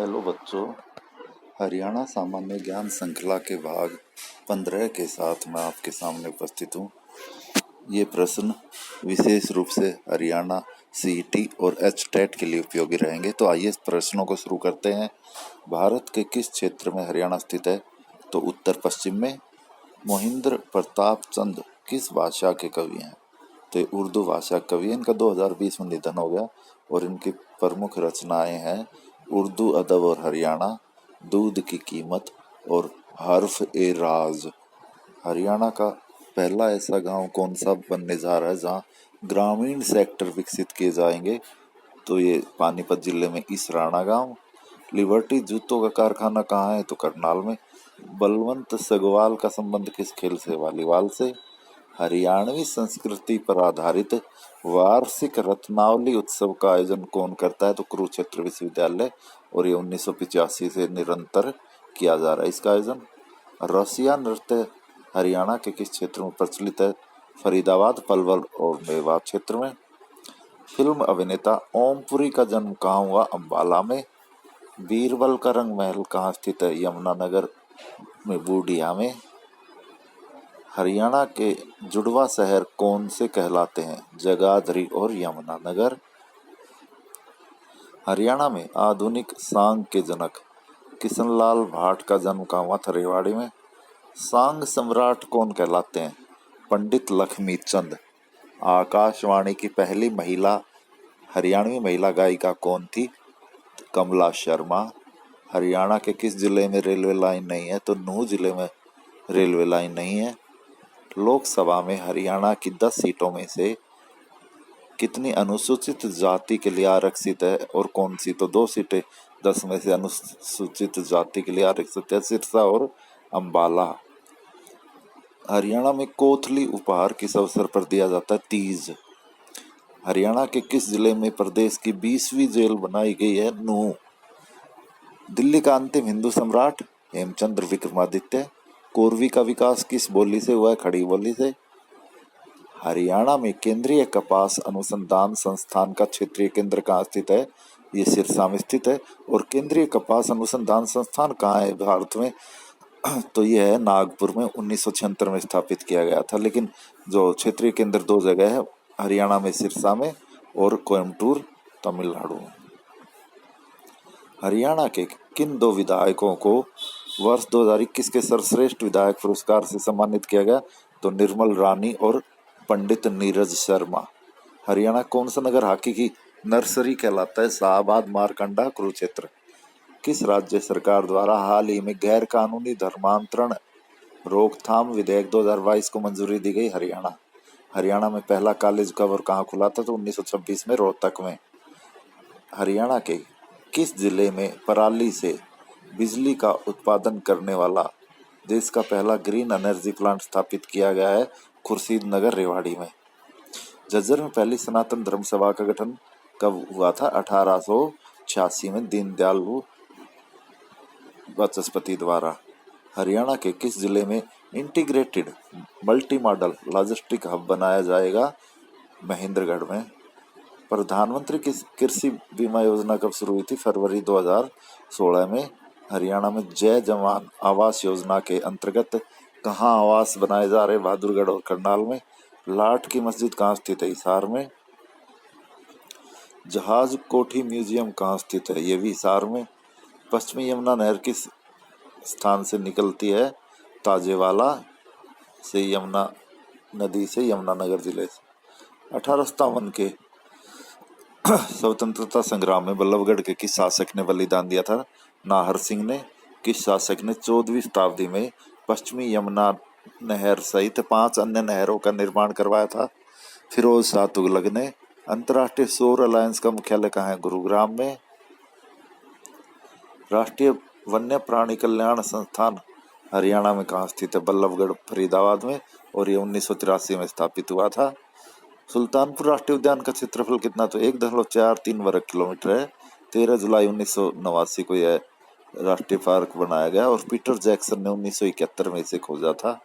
Hello बच्चों, हरियाणा सामान्य ज्ञान श्रृंखला के भाग 15 के साथ मैं आपके सामने उपस्थित हूँ। ये प्रश्न विशेष रूप से हरियाणा सीईटी और एचटेट के लिए उपयोगी रहेंगे। तो आइए इस प्रश्नों को शुरू करते हैं। भारत के किस क्षेत्र में हरियाणा स्थित है? तो उत्तर पश्चिम में। मोहिंद्र प्रताप चंद किस भाषा के कवि हैं? तो ये उर्दू भाषा कवि है। इनका 2020 में निधन हो गया और इनकी प्रमुख रचनाएं हैं उर्दू अदब और हरियाणा, दूध की कीमत और हर्फ ए राज। हरियाणा का पहला ऐसा गांव कौन सा बनने जा रहा है जहां ग्रामीण सेक्टर विकसित किए जाएंगे? तो ये पानीपत जिले में इसराना गांव। लिबर्टी जूतों का कारखाना कहाँ है? तो करनाल में। बलवंत सगवाल का संबंध किस खेल से? वॉलीबॉल से। हरियाणवी संस्कृति पर आधारित वार्षिक रत्नावली उत्सव का आयोजन कौन करता है? तो कुरुक्षेत्र विश्वविद्यालय, और ये 1985 से निरंतर किया जा रहा है इसका आयोजन। रसिया नृत्य हरियाणा के किस क्षेत्र में प्रचलित है? फरीदाबाद, पलवल और मेवात क्षेत्र में। फिल्म अभिनेता ओमपुरी का जन्म कहाँ हुआ? अंबाला में। बीरबल का रंग महल कहाँ स्थित है? यमुनानगर में, बूडिया में। हरियाणा के जुड़वा शहर कौन से कहलाते हैं? जगाधरी और यमुनानगर। हरियाणा में आधुनिक सांग के जनक किशनलाल भाट का जन्म कहाँ हुआ? था रेवाड़ी में। सांग सम्राट कौन कहलाते हैं? पंडित लक्ष्मी चंद। आकाशवाणी की पहली महिला हरियाणवी महिला गायिका कौन थी? कमला शर्मा। हरियाणा के किस जिले में रेलवे लाइन नहीं है? तो नूंह जिले में रेलवे लाइन नहीं है। लोकसभा में हरियाणा की 10 सीटों में से कितनी अनुसूचित जाति के लिए आरक्षित है और कौन सी? तो 2 सीटें 10 में से अनुसूचित जाति के लिए आरक्षित है, सिरसा और अंबाला। हरियाणा में कोथली उपहार किस अवसर पर दिया जाता है? तीज। हरियाणा के किस जिले में प्रदेश की 20वीं जेल बनाई गई है? नूंह। दिल्ली का अंतिम हिंदू सम्राट हेमचंद्र विक्रमादित्य। कोरवी का विकास किस बोली से हुआ है? खड़ी बोली से। हरियाणा में केंद्रीय कपास अनुसंधान संस्थान का क्षेत्रीय केंद्र कहाँ स्थित है? ये सिरसा में स्थित है। और केंद्रीय कपास अनुसंधान संस्थान कहाँ है भारत में? तो ये है नागपुर में, 1976 में स्थापित किया गया था। लेकिन जो क्षेत्रीय केंद्र 2 जगह है, हरियाणा में सिरसा में और कोयम्बटूर तमिलनाडु में। हरियाणा के किन 2 विधायकों को वर्ष 2021 के सर्वश्रेष्ठ विधायक पुरस्कार से सम्मानित किया गया? तो निर्मल रानी और पंडित नीरज शर्मा। हरियाणा कौन सा नगर हॉकी की नर्सरी कहलाता है? शाहबाद, मारकंडा, कुरुक्षेत्र। किस राज्य सरकार द्वारा हाल ही में गैर कानूनी धर्मांतरण रोकथाम विधेयक 2022 को मंजूरी दी गई? हरियाणा। हरियाणा में पहला कॉलेज कब और कहाँ खुला था? तो 1926 में रोहतक में। हरियाणा के किस जिले में पराली से बिजली का उत्पादन करने वाला देश का पहला ग्रीन एनर्जी प्लांट स्थापित किया गया है? खुर्शीद नगर, रेवाड़ी में। झज्जर में पहली सनातन धर्म सभा का गठन कब हुआ था? 1886 में, दीनदयाल वाचस्पति द्वारा। हरियाणा के किस जिले में integrated multi modal logistic hub बनाया जाएगा? महेंद्रगढ़ में। प्रधानमंत्री कृषि बीमा योजना कब शुरू हुई थी? फरवरी 2016 में। हरियाणा में जय जवान आवास योजना के अंतर्गत कहाँ आवास बनाए जा रहे? बहादुरगढ़ और करनाल में। लाट की मस्जिद कहाँ स्थित है? हिसार में। जहाज कोठी म्यूजियम कहाँ स्थित है? ये भी हिसार में। पश्चिमी यमुना नहर किस स्थान से निकलती है? ताजेवाला से, यमुना नदी से, यमुनानगर जिले से। 1857 के स्वतंत्रता संग्राम में बल्लभगढ़ के किस शासक ने बलिदान दिया था? नाहर सिंह ने। किस शासक ने 14वीं शताब्दी में पश्चिमी यमुना नहर सहित 5 अन्य नहरों का निर्माण करवाया था? फिरोज शाह तुगलक ने। अंतर्राष्ट्रीय सौर अलायंस का मुख्यालय कहाँ है? गुरुग्राम में। राष्ट्रीय वन्य प्राणी कल्याण संस्थान हरियाणा में कहाँ स्थित है? बल्लभगढ़, फरीदाबाद में, और ये 1983 में स्थापित हुआ था। सुल्तानपुर राष्ट्रीय उद्यान का क्षेत्रफल कितना? तो 1.43 वर्ग किलोमीटर है। 13 जुलाई 1989 को यह राष्ट्रीय पार्क बनाया गया और पीटर जैक्सन ने 1971 में इसे खोजा था।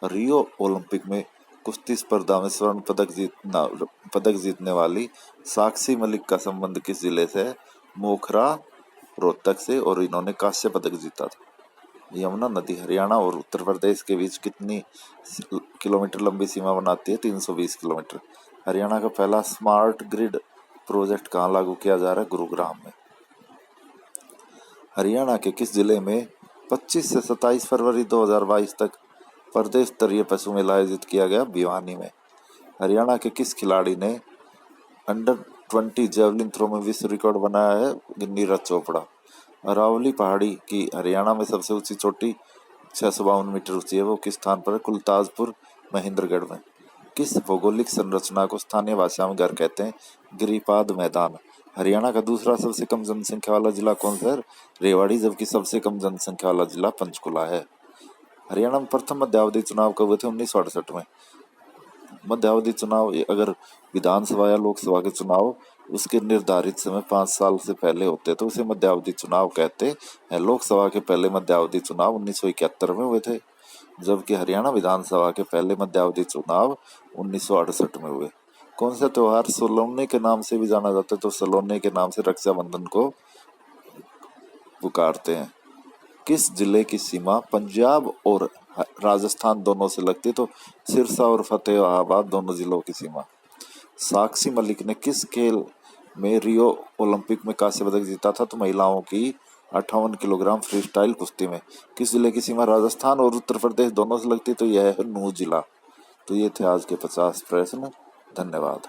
रियो ओलंपिक में कुश्ती स्पर्धा में स्वर्ण पदक जीतने वाली साक्षी मलिक का संबंध किस जिले से है? मोखरा, रोहतक से और इन्होंने कांस्य पदक जीता था। यमुना नदी हरियाणा और उत्तर प्रदेश के बीच कितनी किलोमीटर लंबी सीमा बनाती है? 320 किलोमीटर। हरियाणा का पहला स्मार्ट ग्रिड प्रोजेक्ट कहाँ लागू किया जा रहा है? गुरुग्राम में। हरियाणा के किस जिले में 25 से 27 फरवरी 2022 तक प्रदेश स्तरीय पशु मेला आयोजित किया गया? भिवानी में। हरियाणा के किस खिलाड़ी ने अंडर-20 जेवलिन थ्रो में विश्व रिकॉर्ड बनाया है? नीरज चोपड़ा। अरावली पहाड़ी की हरियाणा में सबसे ऊंची चोटी 652 मीटर ऊंची है, वो किस स्थान पर है? कुलताजपुर, महेंद्रगढ़ में। किस भौगोलिक संरचना को स्थानीय भाषा में घर कहते हैं? गिरिपाद मैदान। हरियाणा का दूसरा सबसे कम जनसंख्या वाला जिला कौन सा है? रेवाड़ी, जबकि सबसे कम जनसंख्या वाला जिला पंचकुला है। हरियाणा में प्रथम मध्यावधि चुनाव कब हुए थे? 1968 में। मध्यावधि चुनाव अगर विधानसभा या लोकसभा के चुनाव उसके निर्धारित समय 5 साल से पहले होते तो उसे मध्यावधि चुनाव कहते हैं। लोकसभा के पहले मध्यावधि चुनाव 1971 में हुए थे, जबकि हरियाणा विधानसभा के पहले मध्यावधि चुनाव 1968 में हुए। कौन सा त्योहार सलोने के नाम से भी जाना जाता है? तो सलोने के नाम से रक्षाबंधन को पुकारते हैं। किस जिले की सीमा पंजाब और राजस्थान दोनों से लगती है? तो सिरसा और फतेहाबाद दोनों जिलों की सीमा। साक्षी मलिक ने किस खेल में रियो ओलंपिक में कांस्य पदक जीता था? तो महिलाओं की 58 किलोग्राम फ्री स्टाइल कुश्ती में। किस जिले की सीमा राजस्थान और उत्तर प्रदेश दोनों से लगती है? तो यह है नूंह जिला। तो ये थे आज के 50 प्रश्न। धन्यवाद।